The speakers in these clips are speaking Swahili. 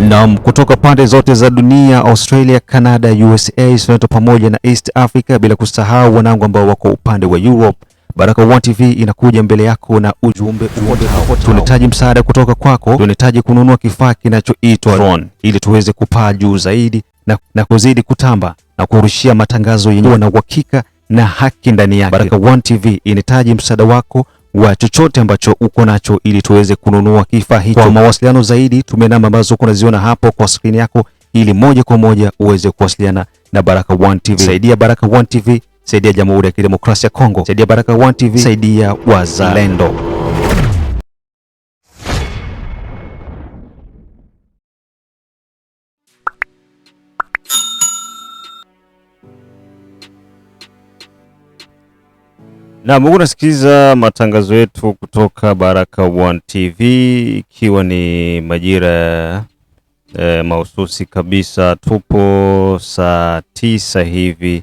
Na kutoka pande zote za dunia, Australia, Canada, USA, Soneto pamoja na East Africa, bila kusahau wanangu ambao wako upande wa Europe, Baraka1 TV inakuja mbele yako na ujumbe ufuatao. Tunahitaji msaada kutoka kwako. Tunahitaji kununua kifaa kinachoitwa drone ili tuweze kupaa juu zaidi na kuzidi kutamba na kurushia matangazo yenye na uhakika na haki ndani yake. Baraka1 TV inahitaji msaada wako wa chochote ambacho uko nacho ili tuweze kununua kifaa hicho. Kwa mawasiliano zaidi tumia namba ambazo unaziona hapo kwa screen yako ili moja kwa moja uweze kuwasiliana na Baraka1 TV. Saidia Baraka1 TV, saidia Jamhuri ya Kidemokrasia ya Kongo, saidia Baraka1 TV, saidia wazalendo. Na Mungu nasikiliza matangazo yetu kutoka Baraka1 TV, ikiwa ni majira mahususi kabisa. Tupo saa 9 hivi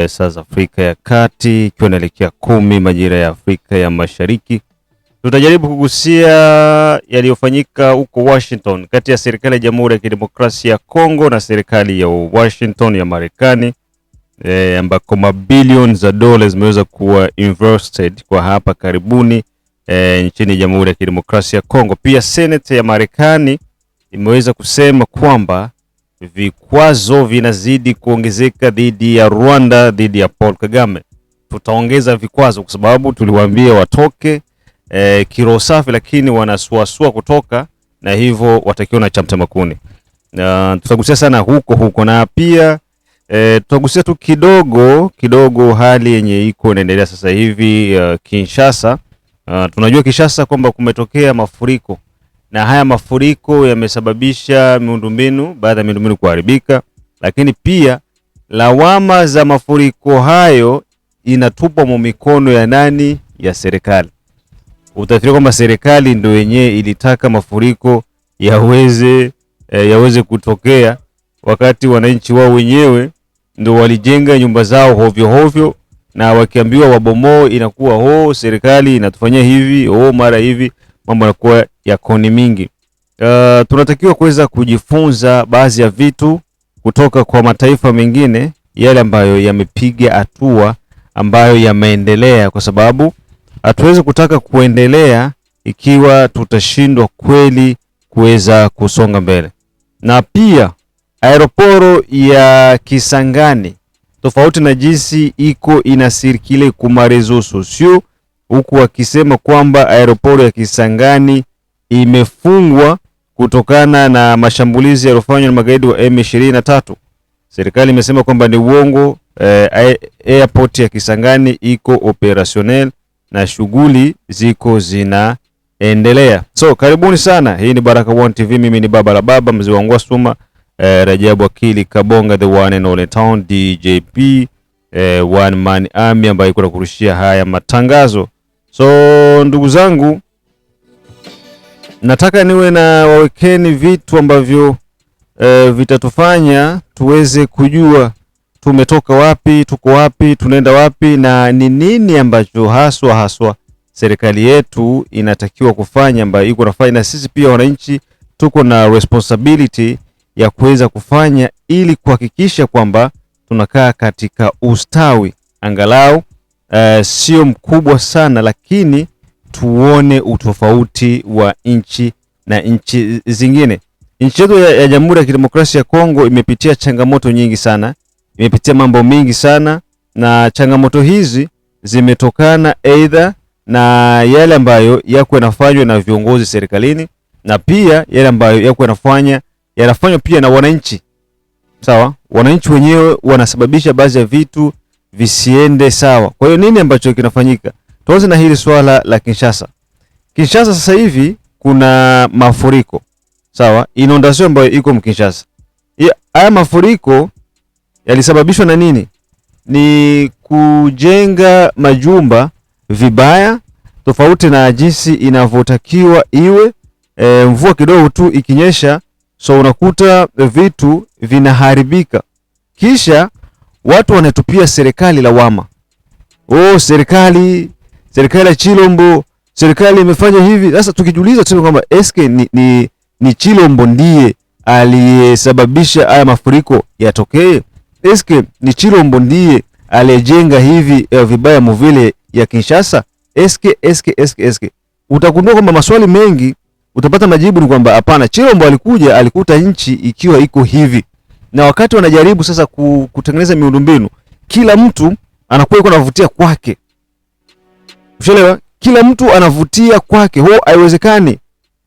saa za Afrika ya Kati, ikiwa inaelekea 10 majira ya Afrika ya Mashariki. Tutajaribu kugusia yaliyofanyika huko Washington kati ya serikali ya Jamhuri ya Kidemokrasia ya Kongo na serikali ya Washington ya Marekani, ambako mabilioni za dola zimeweza kuwa invested kwa hapa karibuni nchini Jamhuri ya Kidemokrasia ya Kongo. Pia Senate ya Marekani imeweza kusema kwamba vikwazo vinazidi kuongezeka dhidi ya Rwanda, dhidi ya Paul Kagame. Tutaongeza vikwazo kwa sababu tuliwaambia watoke kiroho safi, lakini wanasuasua kutoka, na hivyo watakiwa na chamtema kuni. Tutagusia sana huko na pia tutagusia tu kidogo hali yenye iko inaendelea sasa hivi Kinshasa. Tunajua Kinshasa kwamba kumetokea mafuriko, na haya mafuriko yamesababisha baadhi ya miundombinu kuharibika, lakini pia lawama za mafuriko hayo inatupwa mikono ya nani? Ya serikali. Utafikiri kwamba serikali ndio yenyewe ilitaka mafuriko yaweze kutokea, wakati wananchi wao wenyewe ndio walijenga nyumba zao hovyo, na wakiambiwa wabomoe inakuwa serikali inatufanyia hivi, mara hivi, mambo yanakuwa ya koni mingi. Tunatakiwa kuweza kujifunza baadhi ya vitu kutoka kwa mataifa mengine, yale ambayo yamepiga hatua, ambayo yameendelea, kwa sababu hatuwezi kutaka kuendelea ikiwa tutashindwa kweli kuweza kusonga mbele. Na pia aeroporo ya Kisangani, tofauti na jinsi iko inasirikile kuma reseaux sociaux, huku wakisema kwamba aeroporo ya Kisangani imefungwa kutokana na mashambulizi yaliyofanywa na magaidi wa M23. Serikali imesema kwamba ni uongo. Airport ya Kisangani iko operational na shughuli ziko zinaendelea. So karibuni sana, hii ni Baraka1 TV, mimi ni baba la baba, mzee wangu wa Suma, Rajabu Akili Kabonga, the one and only town DJP, one man army, ambaye iko kurushia haya matangazo. So ndugu zangu, nataka niwe na wawekeni vitu ambavyo vitatufanya tuweze kujua tumetoka wapi, tuko wapi, tunaenda wapi, na ni nini ambacho haswa serikali yetu inatakiwa kufanya, ambayo iko nafanya, na sisi pia wananchi tuko na responsibility ya kuweza kufanya ili kuhakikisha kwamba tunakaa katika ustawi, angalau sio mkubwa sana, lakini tuone utofauti wa nchi na nchi zingine. Nchi yetu ya Jamhuri ya Kidemokrasia ya Kongo imepitia changamoto nyingi sana, imepitia mambo mengi sana, na changamoto hizi zimetokana either na yale ambayo yako yanafanywa na viongozi serikalini, na pia yale ambayo yako yanafanywa pia na wananchi. Sawa? Wananchi wenyewe wanasababisha baadhi ya vitu visiende sawa. Kwa hiyo nini ambacho kinafanyika? Tuanze na hili swala la Kinshasa. Kinshasa sasa hivi kuna mafuriko. Sawa? Inondation ambayo iko Kinshasa. Haya mafuriko yalisababishwa na nini? Ni kujenga majumba vibaya, tofauti na jinsi inavyotakiwa iwe. Mvua kidogo tu ikinyesha, so unakuta vitu vinaharibika, kisha watu wanatupia serikali lawama. Serikali ya Chilombo, serikali imefanya hivi. Sasa tukijiuliza tuseme kwamba eske ni Chilombo ndiye aliyesababisha haya mafuriko yatokee? Eske ni Chilombo ndiye aliyejenga hivi vibaya mvile ya Kinshasa? Eske utagundua kwamba maswali mengi utapata majibu ni kwamba hapana, Chilombo alikuta nchi ikiwa iko hivi, na wakati wanajaribu sasa kutengeneza miundombinu, kila mtu anakuwa yuko anavutia kwake. Ushelewa? Kila mtu anavutia kwake. Haiwezekani.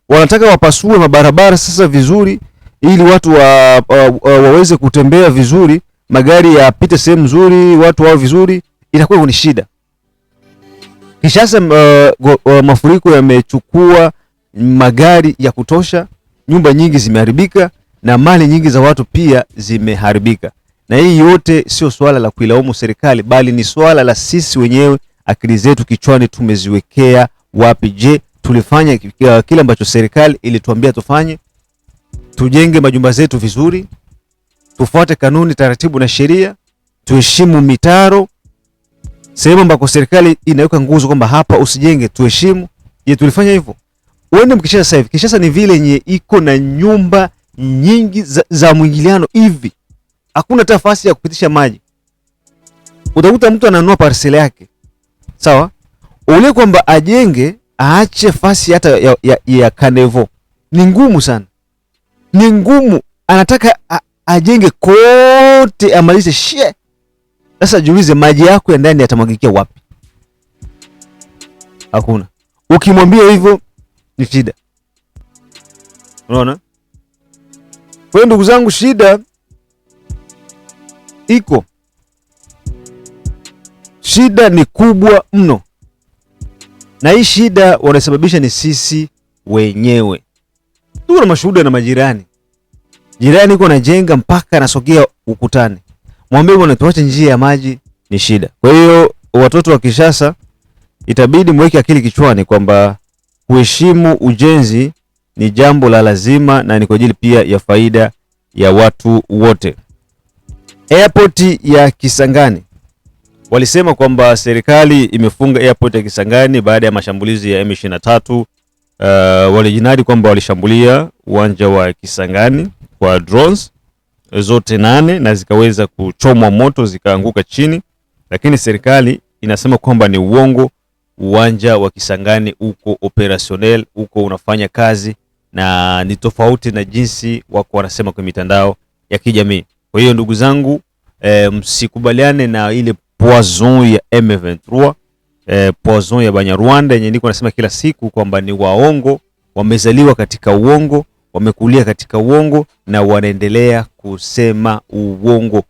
Wanataka wapasue mabarabara sasa vizuri ili watu waweze kutembea vizuri, magari yapite sehemu nzuri, watu wao vizuri, inakuwa ni shida. Kisha mafuriko yamechukua magari ya kutosha, nyumba nyingi zimeharibika na mali nyingi za watu pia zimeharibika. Na hii yote sio swala la kuilaumu serikali, bali ni swala la sisi wenyewe, akili zetu kichwani tumeziwekea wapi? Je, tulifanya kile ambacho serikali ilituambia tufanye? Tujenge majumba zetu vizuri, tufuate kanuni, taratibu na sheria, tuheshimu mitaro, sehemu ambako serikali inaweka nguzo kwamba hapa usijenge, tuheshimu. Je, tulifanya hivyo? Uende Mkishasa sasa hivi, Kishasa ni vile yenye iko na nyumba nyingi za mwingiliano hivi, hakuna nafasi ya kupitisha maji. Utakuta mtu ananunua parcela yake, sawa, ule kwamba ajenge aache fasi hata ya kanevo, ni ngumu sana, ni ngumu. Anataka ajenge kote amalize shie. Sasa jiulize, maji yako ya ndani yatamwagikia wapi? Hakuna. Ukimwambia hivyo ni shida. Unaona? Kwa ndugu zangu, shida iko. Shida ni kubwa mno. Na hii shida wanasababisha ni sisi wenyewe. Tuko na mashuhuda na majirani. Jirani yuko anajenga mpaka anasogea ukutani. Mwambie bwana, tuache njia ya maji, ni shida. Kwa hiyo watoto wa Kishasa itabidi mweke akili kichwani kwamba kuheshimu ujenzi ni jambo la lazima na ni kwa ajili pia ya faida ya watu wote. Airport ya Kisangani. Walisema kwamba serikali imefunga airport ya Kisangani baada ya mashambulizi ya M23. Walijinadi kwamba walishambulia uwanja wa Kisangani kwa drones zote 8 na zikaweza kuchomwa moto, zikaanguka chini, lakini serikali inasema kwamba ni uongo. Uwanja wa Kisangani uko operational, uko unafanya kazi na ni tofauti na jinsi wako wanasema kwa mitandao ya kijamii. Kwa hiyo ndugu zangu, msikubaliane na ile poison ya M23, poison ya Banyarwanda yenye niko nasema kila siku kwamba ni waongo, wamezaliwa katika uongo, wamekulia katika uongo na wanaendelea kusema uongo.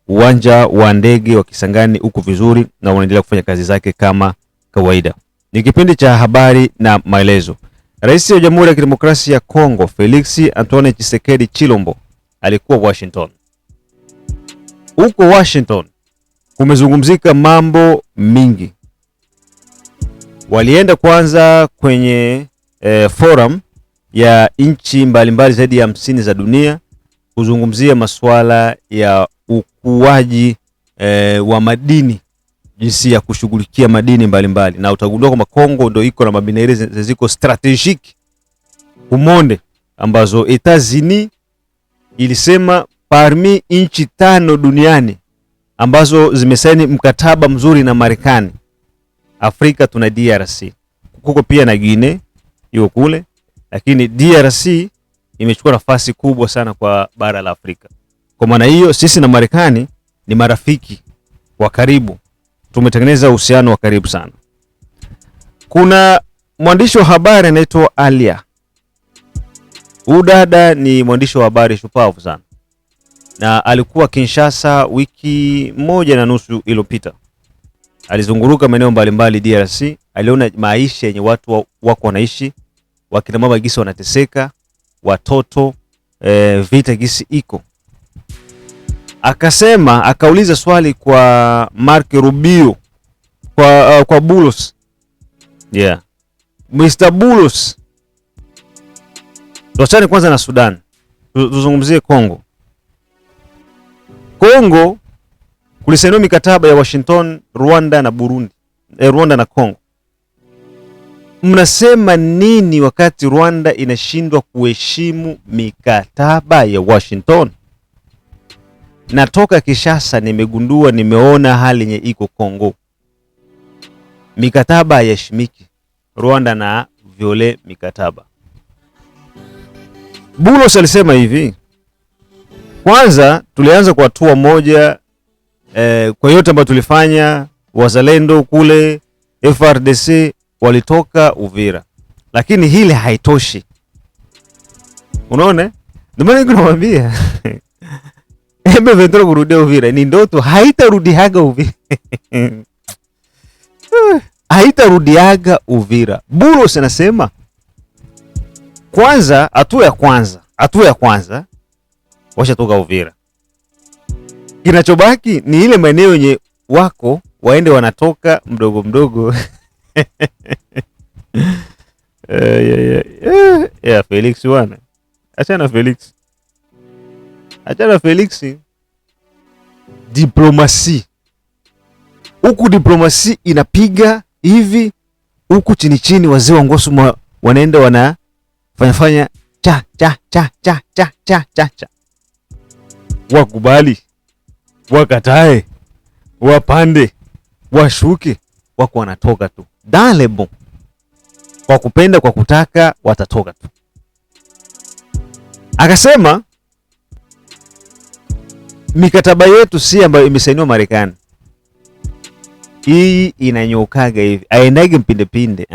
Uwanja wa ndege wa Kisangani uko vizuri na unaendelea kufanya kazi zake kama kawaida. Ni kipindi cha habari na maelezo. Rais wa Jamhuri ya Kidemokrasia ya Kongo Felix Antoine Tshisekedi Chilombo alikuwa Washington. Huko Washington kumezungumzika mambo mingi. Walienda kwanza kwenye forum ya nchi mbalimbali zaidi ya 50 za dunia kuzungumzia masuala ya ukuaji wa madini, jinsi ya kushughulikia madini mbalimbali. Na utagundua kwamba Kongo ndio iko na mabineri ziko strategic umonde ambazo Etats-Unis ilisema parmi nchi 5 duniani ambazo zimesaini mkataba mzuri na Marekani. Afrika tuna DRC, kuko pia na Guinea hiyo kule, lakini DRC imechukua nafasi kubwa sana kwa bara la Afrika. Kwa maana hiyo sisi na Marekani ni marafiki wa karibu, tumetengeneza uhusiano wa karibu sana. Kuna mwandishi wa habari anaitwa Alia. Udada ni mwandishi wa habari shupavu sana, na alikuwa Kinshasa wiki 1.5 iliyopita. Alizunguruka maeneo mbalimbali DRC, aliona maisha yenye watu wako wanaishi, wakina mama gisi wanateseka, watoto, vita gisi iko. Akasema, akauliza swali kwa Mark Rubio, kwa Bulus. Yeah. Mr. Bulus. Tuachane kwanza na Sudan. Tuzungumzie Kongo. Kongo kulisainiwa mikataba ya Washington, Rwanda na Burundi. Rwanda na Kongo. mnasema nini wakati Rwanda inashindwa kuheshimu mikataba ya Washington? Natoka Kinshasa, nimegundua, nimeona hali yenye iko Kongo. Mikataba haiheshimiki. Rwanda na viole mikataba. Bulos alisema hivi, kwanza tulianza kwa hatua moja kwa yote ambayo tulifanya, wazalendo kule FRDC walitoka Uvira, lakini hili haitoshi. Unaona? Ndio maana ninamwambia M23 kurudia Uvira ni ndoto, haitarudiaga Uvira. Haitarudiaga Uvira. Bulos anasema kwanza, hatua ya kwanza washatoka Uvira. Kinachobaki ni ile maeneo yenye wako waende wanatoka mdogo mdogo. Felix wana. Achana Felix. Diplomasi. Huku diplomasi inapiga hivi, huku chini chini wazee wa Ngosu wanaenda wanafanya cha. Wakubali, wakatae, wapande, washuke, wako wanatoka tu. Dalebo. Kwa kupenda, kwa kutaka, watatoka tu. Akasema mikataba yetu si ambayo imesainiwa Marekani. Hii inanyokaga hivi. Aendage mpinde.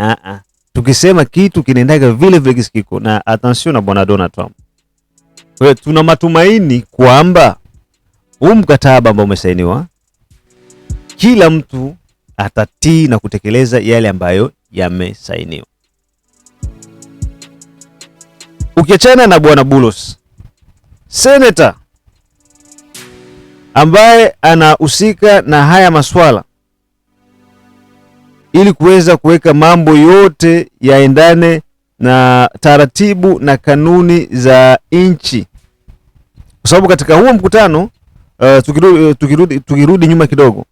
Tukisema kitu kinaendaga vile vile kiko. Na attention na bwana Donald Trump. Kwa hiyo tuna matumaini kwamba huu mkataba ambao umesainiwa, kila mtu atatii na kutekeleza yale ambayo yamesainiwa. Ukiachana na bwana Bulos, senator ambaye anahusika na haya maswala ili kuweza kuweka mambo yote yaendane na taratibu na kanuni za nchi. Kwa sababu katika huo mkutano tukirudi nyuma kidogo,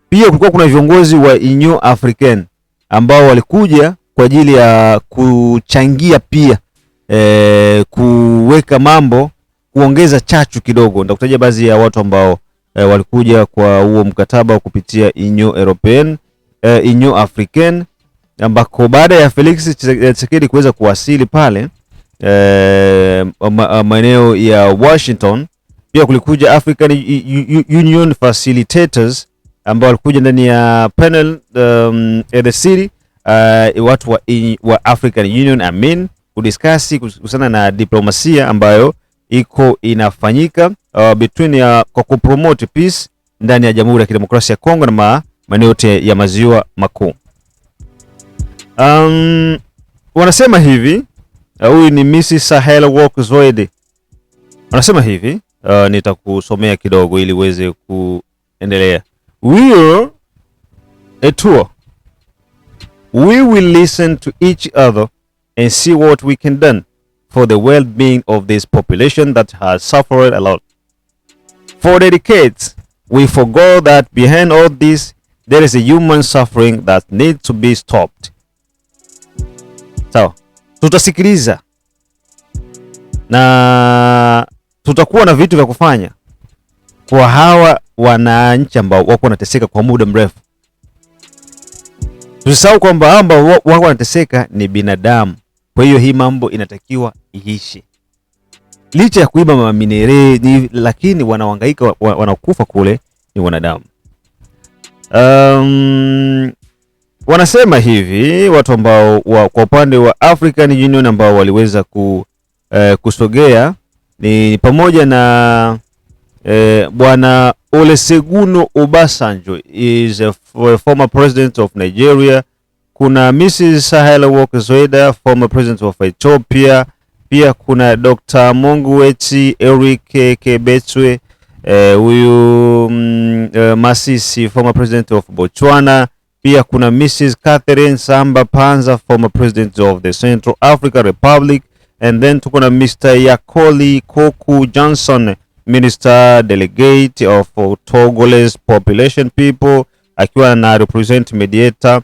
pia kulikuwa kuna viongozi wa Union Africaine ambao walikuja kwa ajili ya kuchangia pia kuweka mambo, kuongeza chachu kidogo. Ndakutaja baadhi ya watu ambao walikuja kwa huo mkataba wa kupitia Union Europeenne, Union Africaine, ambako baada ya Felix Tshisekedi kuweza kuwasili pale maeneo ya Washington, pia kulikuja African Union Facilitators ambao walikuja ndani ya panel at the city, watu wa African Union kudiskasi kuhusiana na diplomasia ambayo iko inafanyika between kwa kupromote peace ndani ya Jamhuri ya Kidemokrasia ya Kongo na maeneo yote ya maziwa makuu. Wanasema hivi, huyu ni Mrs. Sahel Work-Zoide. Wanasema hivi, nitakusomea kidogo ili uweze kuendelea. We're a tour. We will listen to each other and see what we can do for the well-being of this population that has suffered a lot. For decades, we forgot that behind all this, there is a human suffering that needs to be stopped. So, tutasikiliza na tutakuwa na vitu vya kufanya kwa hawa wananchi ambao wako wanateseka kwa muda mrefu. Tusisahau kwamba ambao wako wanateseka ni binadamu. Kwa hiyo hii mambo inatakiwa iishi. Licha ya kuiba maminere lakini wanahangaika, wanakufa kule ni wanadamu. Wanasema hivi watu ambao kwa upande wa African Union ambao waliweza kusogea ni pamoja na bwana Olusegun Obasanjo is a former president of Nigeria. Kuna Mrs. Sahel Work-Zoide, former president of Ethiopia. Pia kuna Dr. Mongwetsi Eric Kebetswe, huyu Masisi, former president of Botswana. Pia kuna Mrs. Catherine Samba Panza, former president of the Central African Republic. And then tukuna Mr. Yakoli Koku Johnson, minister delegate of Togolese population people, akiwa na represent mediator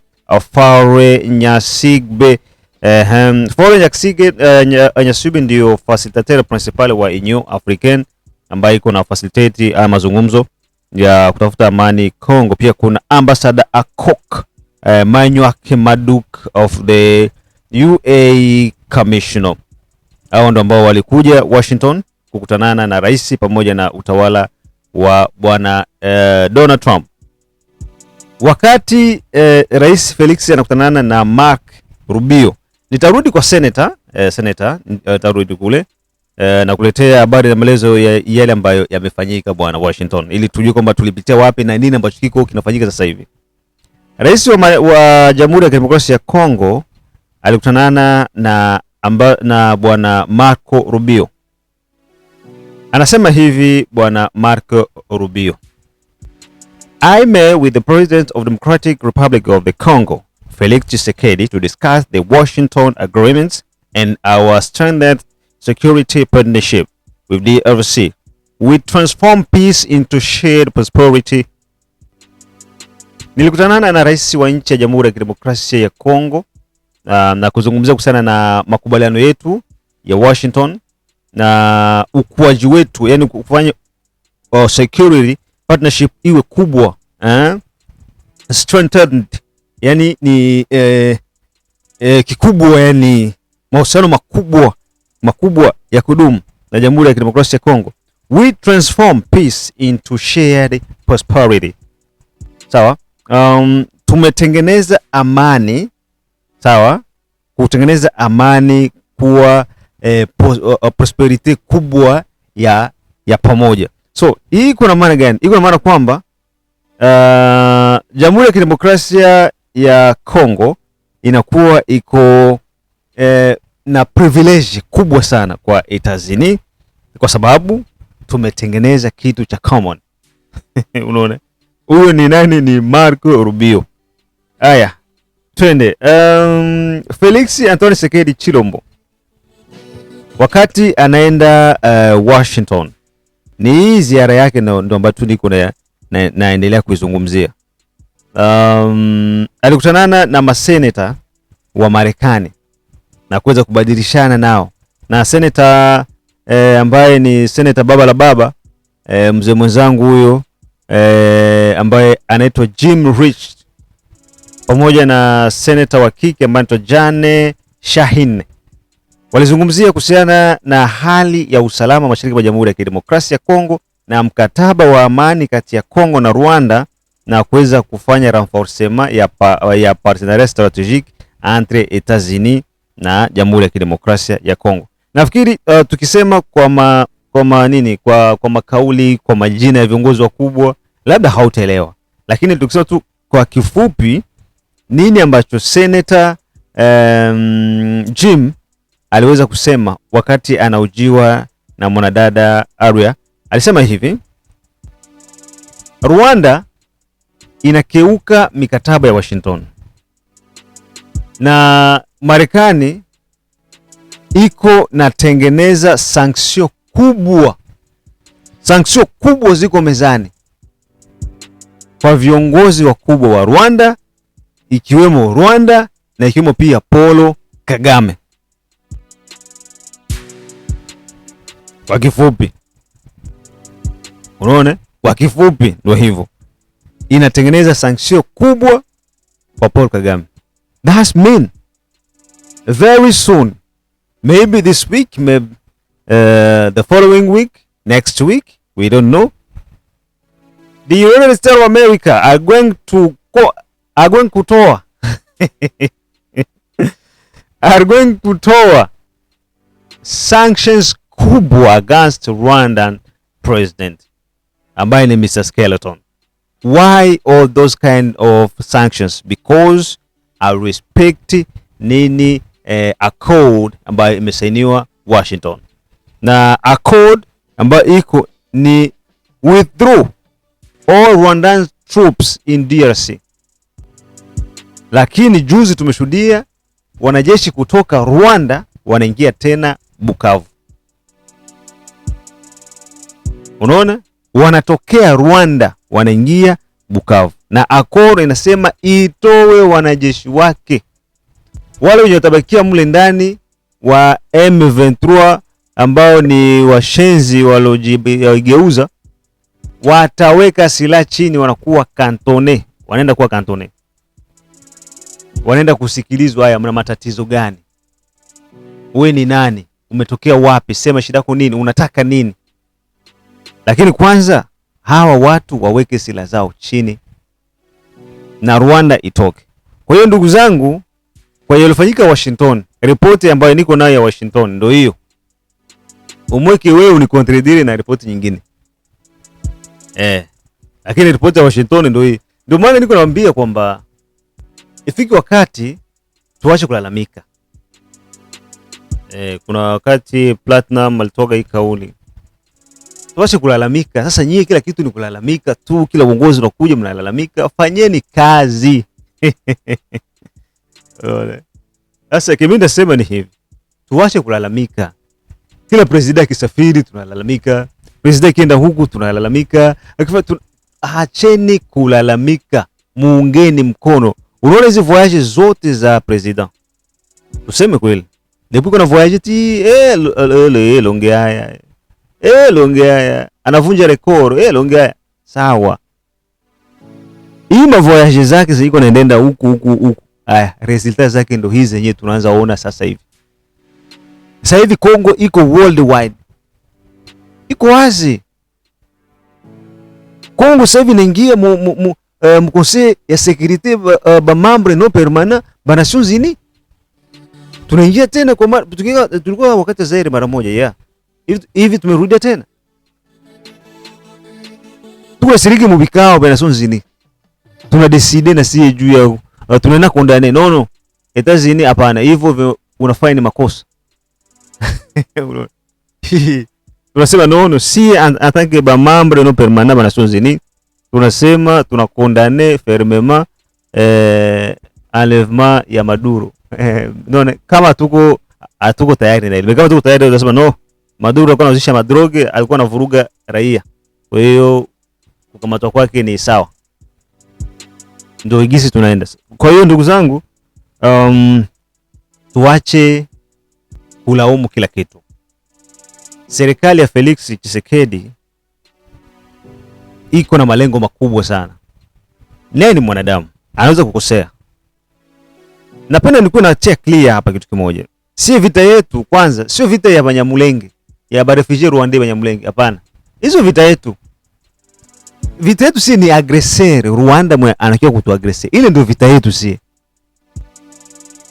Faure Nyasigbe. Faure Nyasigbe ndio facilitateur principal wa Union Africaine ambaye iko na facilitate mazungumzo ya kutafuta amani Kongo. Pia kuna Ambassador Akok Manywak Maduk of the UAE Commissioner. Hao ndio ambao walikuja Washington kukutanana na rais pamoja na utawala wa bwana Donald Trump. Wakati Rais Felix anakutanana na Mark Rubio, nitarudi kwa senator tarudi kule na kuletea habari na maelezo ya yale ambayo yamefanyika bwana Washington, ili tujue kwamba tulipitia wapi na nini ambacho kiko kinafanyika sasa hivi. Rais wa Jamhuri ya Kidemokrasia ya Kongo alikutanana na bwana Marco Rubio. Anasema hivi bwana Marco Rubio: I met with the President of the Democratic Republic of the Congo, Felix Tshisekedi, to discuss the Washington agreements and our strengthened security partnership with the DRC. We transform peace into shared prosperity. Nilikutana na rais wa nchi ya Jamhuri ya Kidemokrasia ya Kongo na kuzungumzia kuhusiana na makubaliano yetu ya Washington na ukuaji wetu, yani kufanya security partnership iwe kubwa, strengthened, yani ni kikubwa, yani mahusiano makubwa ya kudumu na Jamhuri ya Kidemokrasia ya Kongo. We transform peace into shared prosperity. Sawa? Tumetengeneza amani, sawa? Kutengeneza amani kuwa prosperity kubwa ya pamoja. So hii kuna maana gani? Iko na maana kwamba Jamhuri ya Kidemokrasia ya Kongo inakuwa iko na privilege kubwa sana kwa Etazini, kwa sababu tumetengeneza kitu cha common. Unaona? Huyo ni nani? Ni Marco Rubio. Aya, twende. Felix Antoine Tshisekedi Chilombo wakati anaenda Washington, ni hii ziara yake ndo ambayo niko naendelea kuizungumzia. Alikutanana na maseneta wa Marekani na kuweza kubadilishana nao, na seneta ambaye ni seneta baba la baba, mzee mwenzangu huyo ambaye anaitwa Jim Rich, pamoja na seneta wa kike ambaye anaitwa Jane Shahine. Walizungumzia kuhusiana na hali ya usalama mashariki mwa Jamhuri ya Kidemokrasia ya Kongo na mkataba wa amani kati ya Kongo na Rwanda, na kuweza kufanya renforcement ya partenariat strategique entre Etats-Unis na Jamhuri ya Kidemokrasia ya Kongo. Nafikiri tukisema kwa makauli, kwa majina ya viongozi wakubwa labda hautaelewa, lakini tukisema tu kwa kifupi nini ambacho Senator Jim aliweza kusema wakati anaujiwa na mwanadada Aria. Alisema hivi: Rwanda inakeuka mikataba ya Washington na Marekani iko natengeneza sanction kubwa ziko mezani kwa viongozi wakubwa wa Rwanda, ikiwemo Rwanda na ikiwemo pia Paul Kagame. Kwa kifupi, unaona, kwa kifupi ndio hivyo, inatengeneza sanction kubwa kwa Paul Kagame. That's mean very soon, maybe this week, maybe the following week, next week, we don't know, the United States of America are going kutoa sanctions kubwa against Rwandan president ambaye ni Mr. Skeleton. Why all those kind of sanctions? Because I respect accord ambayo imesainiwa Washington, na accord ambayo iko ni withdraw all Rwandan troops in DRC. Lakini juzi tumeshuhudia wanajeshi kutoka Rwanda wanaingia tena Bukavu. Unaona, wanatokea Rwanda wanaingia Bukavu, na akoro inasema itowe wanajeshi wake wale wenye watabakia mle ndani wa M23 ambao ni washenzi walojigeuza, wataweka silaha chini, wanakuwa kantone, wanaenda kuwa kantone, wanaenda kusikilizwa. Haya, mna matatizo gani? Wewe ni nani? Umetokea wapi? Sema shida yako nini? Unataka nini? Lakini kwanza hawa watu waweke silaha zao chini na Rwanda itoke. Kwa hiyo ndugu zangu, kwa hiyo ilifanyika Washington, ripoti ambayo niko nayo ya Washington ndio hiyo. Umweke wewe unikontradire na ripoti nyingine. Lakini ripoti ya Washington ndio hii. Ndio maana niko nawaambia kwamba ifiki wakati tuache kulalamika. Kuna wakati Platinum alitoka hii kauli. Tuache kulalamika. Sasa nyie kila kitu ni kulalamika tu, kila uongozi unakuja mnalalamika. Fanyeni kazi. Sasa kimi ndasema ni hivi. Tuache kulalamika. Kila president akisafiri tunalalamika. President kienda huku tunalalamika. Acheni kulalamika. Muungeni mkono. Unaona hizo voyage zote za president. Tuseme kweli. Depuis kuna voyage ti Longea. Longea. Anavunja record. Longea. Sawa. Hii voyage zake ziko naendenda huku. Resulta zake ndo hizi zenyewe tunaanza ona sasa hivi. Sasa hivi Kongo iko worldwide. Iko wazi. Kongo sasa hivi inaingia mkose ya security ba membre non permanent ba Nations Unies. Tunaingia tena kwa tulikuwa wakati Zaire mara moja hivi tumerudia tena. Tunashiriki mubikao ba Nations Unies. Tuna decide na si juu ya tunaenda kondane. No. Etats-Unis hapana. Hivyo unafanya ni makosa. Tunasema no, si atanke ba membre non permanent ba Nations Unies. Tunasema tunakondane fermement enlèvement ya Maduro. Kama hatuko tayari na ile. Kama tuko tayari tunasema no, Maduro alikuwa anazisha madroge, alikuwa anavuruga raia. Kwa hiyo kukamatwa kwake ni sawa. Ndio igisi tunaenda. Kwa hiyo ndugu zangu, tuache kulaumu kila kitu. Serikali ya Felix Tshisekedi iko na malengo makubwa sana. Naye ni mwanadamu, anaweza kukosea. Napenda nikuwe na check clear hapa kitu kimoja. Si vita yetu kwanza, sio vita ya Banyamulenge, ya barefugee Rwanda Banyamulenge, hapana. Hizo vita yetu. Vita yetu si ni aggressor, Rwanda anakiwa kutuaggressor. Ile ndio vita yetu si.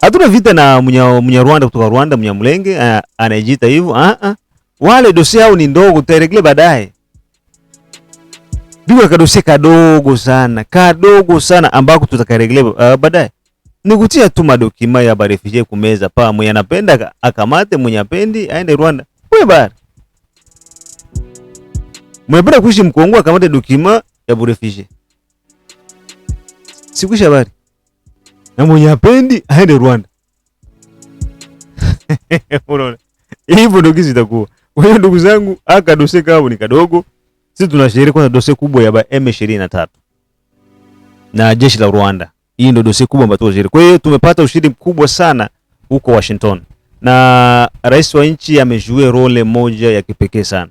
Hatuna vita na Mnyarwanda kutoka Rwanda, Mnyamulenge anajiita hivyo. Wale dosi hao ni ndogo, tutaregle baadaye. Biko kadosi kadogo sana ambako tutakaregle baadaye. Nikutia tu madokima ya barefugee kumeza pa mwenye anapenda akamate, mwenye apendi aende Rwanda. Wewe bari. Mwenye kuishi Mkongo akamate dokima ya barefugee. Sikwisha bari. Na mwenye apendi aende Rwanda. Unaona? Hivyo ndio kizi itakuwa. Kwa hiyo ndugu zangu, aka dose kao ni kadogo. Sisi tunashiriki kwa dose kubwa ya M23 na jeshi la Rwanda. Hii ndio dose kubwa ambayo tunashiriki. Kwa hiyo tumepata ushindi mkubwa sana huko Washington. Na rais wa nchi amejua role moja ya kipekee sana.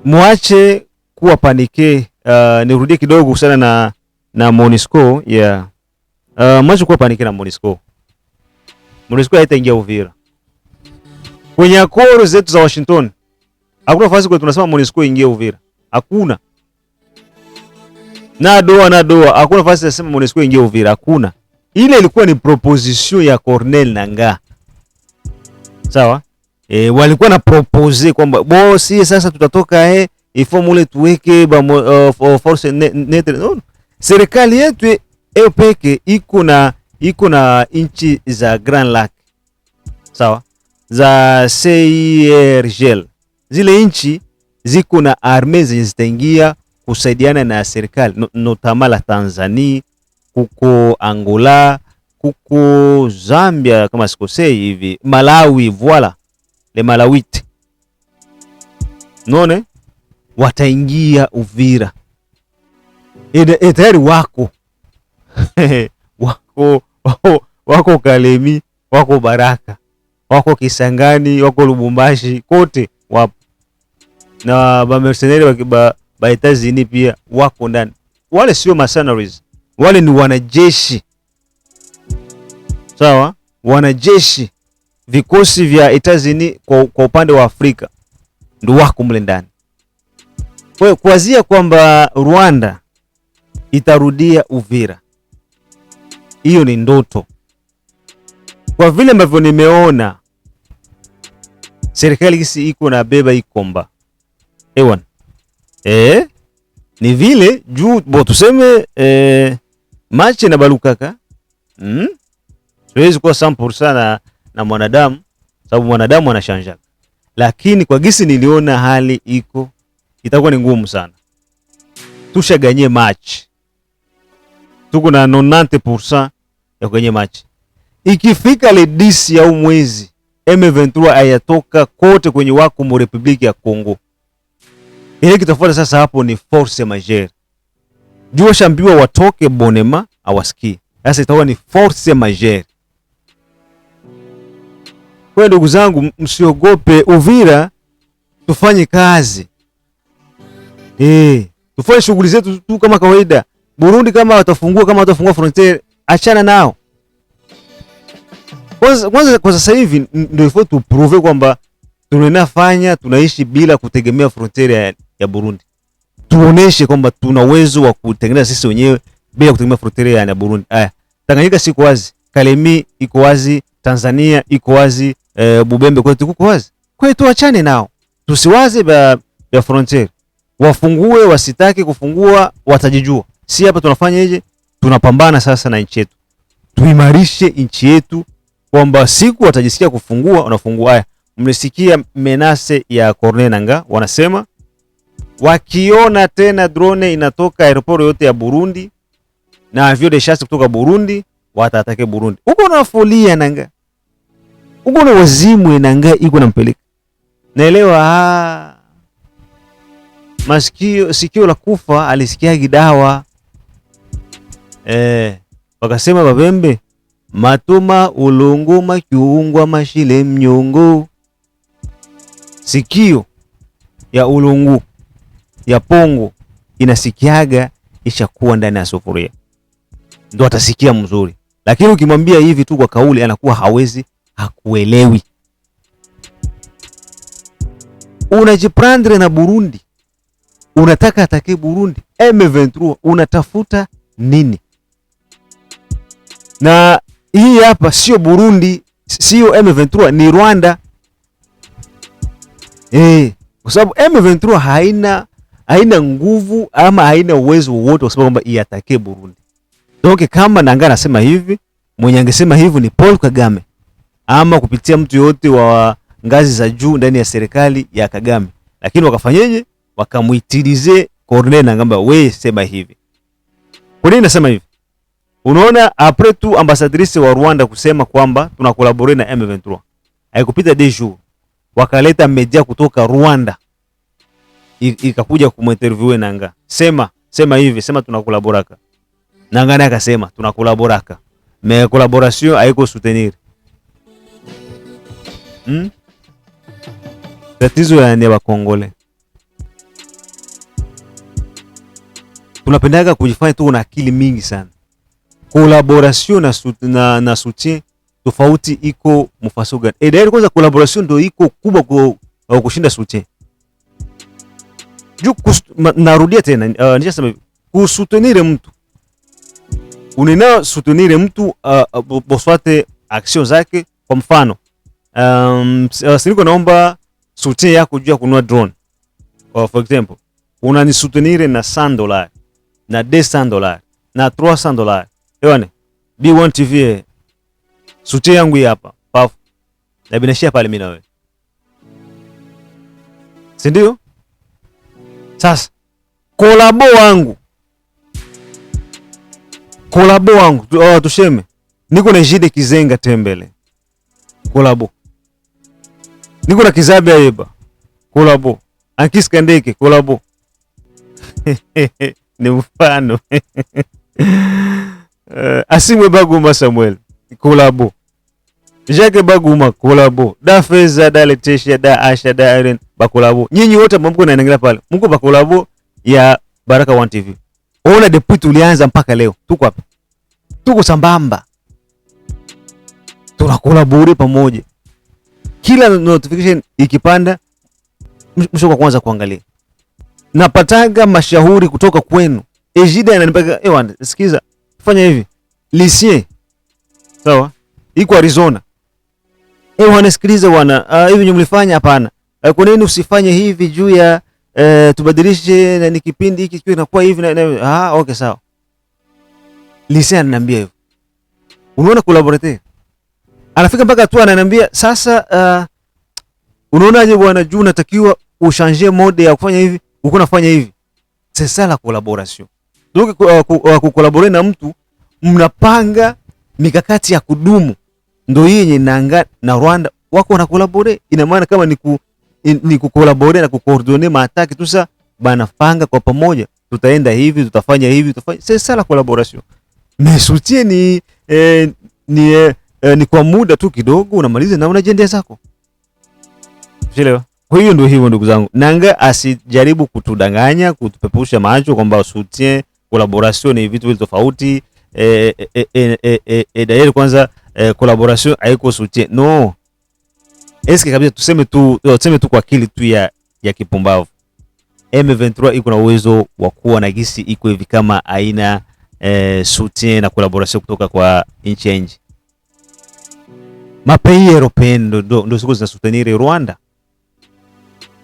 Muache kuwa panike. Nirudie kidogo sana na MONUSCO mwache kuwa panike na MONUSCO. MONUSCO haitaingia Uvira. Kwenye akoro zetu za Washington hakuna nafasi kwa tunasema MONUSCO ingie Uvira. Hakuna. Na doa hakuna nafasi ya sema MONUSCO ingie Uvira. Hakuna. Ile ilikuwa ni proposition ya Cornel Nangaa. Sawa? Walikuwa na propose kwamba bosi sasa tutatoka formule tuweke force netre. No. Serikali yetu peke iko na inchi za Grand Lac. Sawa? Za CIRGL. Zile inchi ziko na arme zenye zitaingia kusaidiana na serikali, notama la Tanzania, kuko Angola, kuko Zambia kama sikosei hivi, Malawi, voilà, le Malawite. None wataingia Uvira. tayari wako wako Kalemi, wako Baraka, wako Kisangani, wako Lubumbashi, kote wapo. Na ba mercenaries ba Etazini pia wako ndani. Wale sio mercenaries, wale ni wanajeshi. Sawa, wanajeshi, vikosi vya Etazini kwa upande wa Afrika ndio wako mle ndani. Kwa hiyo kuanzia kwamba Rwanda itarudia Uvira, hiyo ni ndoto. Kwa vile ambavyo nimeona serikali hisi iko na beba ikomba ewan, ni vile juu tuseme machi na balukaka siwezi kuwa 100% na mwanadamu, sababu mwanadamu anashanja, lakini kwa gisi niliona hali iko itakuwa ni ngumu sana. Tushaganye match, tuko na 90% ya kwenye match. Ikifika le 10 ya mwezi M23 ayatoka kote kwenye wako mu Republiki ya Kongo, ile kitafuata sasa hapo ni force majeure. Jua shambiwa watoke Bonema awasikii, sasa itakuwa ni force majeure. Kwa ndugu zangu, msiogope. Uvira tufanye kazi, tufanye shughuli zetu tu kama kawaida. Burundi kama watafungua frontiere, achana nao. Kwanza kwa sasa hivi ndio ifo tu prove kwamba tunaishi bila kutegemea frontiere ya Burundi. Tuoneshe kwamba tuna uwezo wa kutengeneza sisi wenyewe bila kutegemea frontiere ya Burundi. Tanganyika siko wazi, Kalemi iko wazi, Tanzania iko wazi, Bubembe kwetu kuko wazi. Kwa hiyo tuachane nao. Tusiwaze ya frontiere. Wafungue, wasitaki kufungua, watajijua. Si hapa tunafanyaje? Tunapambana sasa na nchi yetu. Tuimarishe nchi yetu kwamba siku watajisikia kufungua, wanafungua. Haya, mlisikia menase ya Corneille Nangaa, wanasema wakiona tena drone inatoka aeroport yote ya Burundi na avion de chasse kutoka Burundi, watatake Burundi. Uko na folia Nangaa, uko na wazimu Nangaa, iko nampeleka. Naelewa sikio la kufa alisikia gidawa. Wakasema Babembe, matuma ulungu makiungwa mashile mnyongo. Sikio ya ulungu ya pongo inasikiaga ishakuwa ndani ya sufuria, ndio atasikia mzuri. Lakini ukimwambia hivi tu kwa kauli, anakuwa hawezi, hakuelewi. Unajiprendre na Burundi, unataka atake Burundi. M23 unatafuta nini? Na hii hapa sio Burundi, sio M23, ni Rwanda. Kwa sababu M23 haina nguvu ama haina uwezo wowote kwa sababu kwamba iatake Burundi. Donc kama Nangaa anasema hivi, mwenye angesema hivi ni Paul Kagame ama kupitia mtu yote wa ngazi za juu ndani ya serikali ya Kagame. Lakini wakafanyeje? Wakamuitilize Corneille Nangaa, wewe sema hivi. Kwa nini nasema hivi? Unaona, après tout ambassadrice wa Rwanda kusema kwamba tuna collaborer na M23, haikupita des jours wakaleta media kutoka Rwanda ikakuja kuminterview Nangaa. Sema hivi, sema tuna collaboraka. Nangaa naye akasema tuna collaboraka. Mais collaboration haiko soutenir. Tatizo ya ni Bakongole. Tunapendaga kujifanya tu na akili mingi sana. Collaboration na soutien tofauti iko mfaso gani? D'ailleurs kwanza collaboration ndio iko kubwa kwa kushinda soutien. Narudia tena, nishasema kusoutenir mtu. Unena soutenir mtu boswate action zake. Kwa mfano, siniko naomba soutien yako juu ya kununua drone. For example, unani soutenir na $100, na $200, na $300. Ewane, B1 TV, soutien yangu hapa, paf. Na binashia pale mimi na wewe. Si ndio? Sasa kolabo wangu tusheme niko na Jide Kizenga Tembele, kolabo. Niko na Kizabe Ayeba, kolabo. Ankis Kandeke, kolabo. ni mfano. Asimwe Baguma Samuel kolabo, Jacques Baguma kolabo, da Feza, da Letitia, da Asha, da Irene bakolabo. Nyinyi wote mko naangalia pale, mko bakolabo ya Baraka One TV. Ona depuis tulianza mpaka leo tuko hapa, tuko sambamba, tunakolabore pamoja. Kila notification ikipanda, msho kwa kwanza kuangalia. Napataga mashauri kutoka kwenu. Ejida ananipaga, ewan, sikiza, fanya hivi. Lisie, sawa, iko Arizona. Ewan, sikiliza wana, hivi nyumlifanya hapana. Kwa nini usifanye hivi juu ya tubadilishe na ni kipindi hiki kiwe inakuwa hivi na okay sawa. Lisie ananiambia hivyo. Unaona collaborate. Anafika mpaka tu ananiambia sasa unaonaje bwana, juu natakiwa ushange mode ya kufanya hivi, uko nafanya hivi. C'est ça la collaboration. Donc kucollaborer na mtu, mnapanga mikakati ya kudumu. Ndio yenye nanga na Rwanda wako na collaborer. Ina maana kama ni kucollaborer na kucoordonner maataki tu, sasa banapanga kwa pamoja, tutaenda hivi, tutafanya hivi, tutafanya. C'est ça la collaboration. Mais soutien ni kwa muda tu kidogo, unamaliza na unajiendea zako. Unaelewa? Kwa hiyo ndio hivyo ndugu zangu. Nanga asijaribu kutudanganya, kutupepusha macho kwamba soutien, collaboration ni vitu tofauti. D'ailleurs kwanza collaboration haiko soutien. No. Eske kabisa tuseme tu kwa akili tu ya kipumbavu. M23 iko na uwezo wa kuwa na gisi iko hivi kama aina soutien na collaboration kutoka kwa nchi ya nje. Mapays européen ndo siko zina soutenir Rwanda.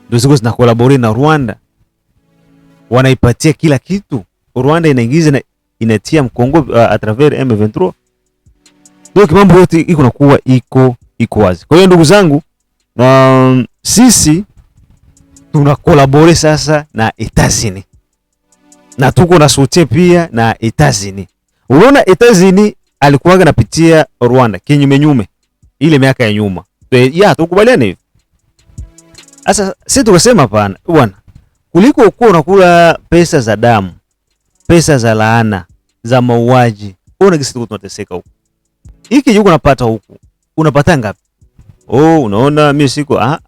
Ndo siko zina collaborer na Rwanda. Wanaipatia kila kitu. Rwanda inaingiza na inatia mkongo à travers M23. Donc mambo yote iko na kuwa iko wazi. Kwa hiyo ndugu zangu, sisi tuna collaborer sasa na Etats-Unis. Na tuko na soutien pia na Etats-Unis. Unaona Etats-Unis alikuwa anapitia Rwanda kinyume ile miaka ya nyuma. Ya tukubaliane hivi. Sasa sisi tukasema hapana bwana, kuliko uko unakula pesa za damu, pesa za laana, za mauaji, unaona kisi tuko tunateseka huko. Hiki yuko unapata huko, unapata ngapi? Oh, unaona mimi siko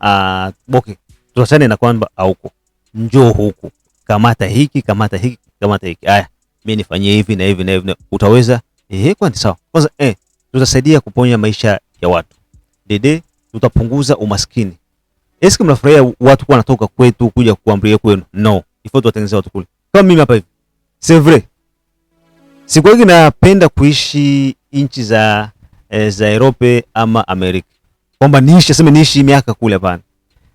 boke. Tuachane na kwamba huko. Njoo huko. Kamata hiki, kamata hiki, kamata hiki. Haya, mimi nifanyie hivi na hivi na hivi. Utaweza? Kwani sawa. Kwanza tutasaidia kuponya maisha ya watu. Dede, tutapunguza umaskini. Eske mnafurahia watu kwa natoka kwetu kuja kuamria kwenu? No. Ifo tuwatengeneza watu kule. Kama mimi hapa hivi. C'est vrai. Siku nyingi napenda kuishi nchi za Europe ama Amerika. Kwamba niishi miaka kule hapana.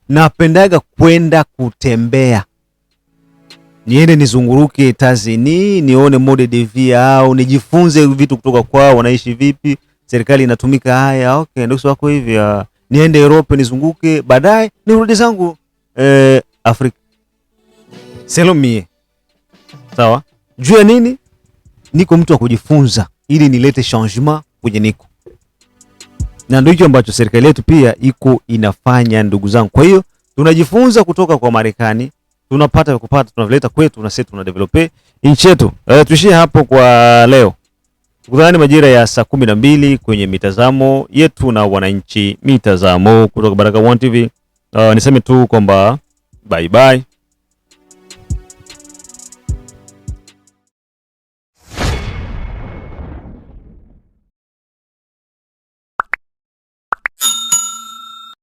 Napendaga kwenda kutembea. Niende nizunguruke Etats-Unis, nione mode de vie yao, nijifunze vitu kutoka kwao, wanaishi vipi, serikali inatumika haya, okay, ndio wako hivi. Niende Europe nizunguke, baadaye nirudi zangu Afrika. Selo mie. Sawa? Juu ya nini? Niko mtu wa kujifunza ili nilete changement kwenye niko. Na ndio hicho ambacho serikali yetu pia iko inafanya ndugu zangu. Kwa hiyo tunajifunza kutoka kwa Marekani, tunapata tunavileta kwetu na sisi tuna develop nchi yetu. Tuishie hapo kwa leo. Tukutane majira ya saa 12 kwenye mitazamo yetu na wananchi, mitazamo kutoka Baraka One TV. Niseme tu kwamba bye bye.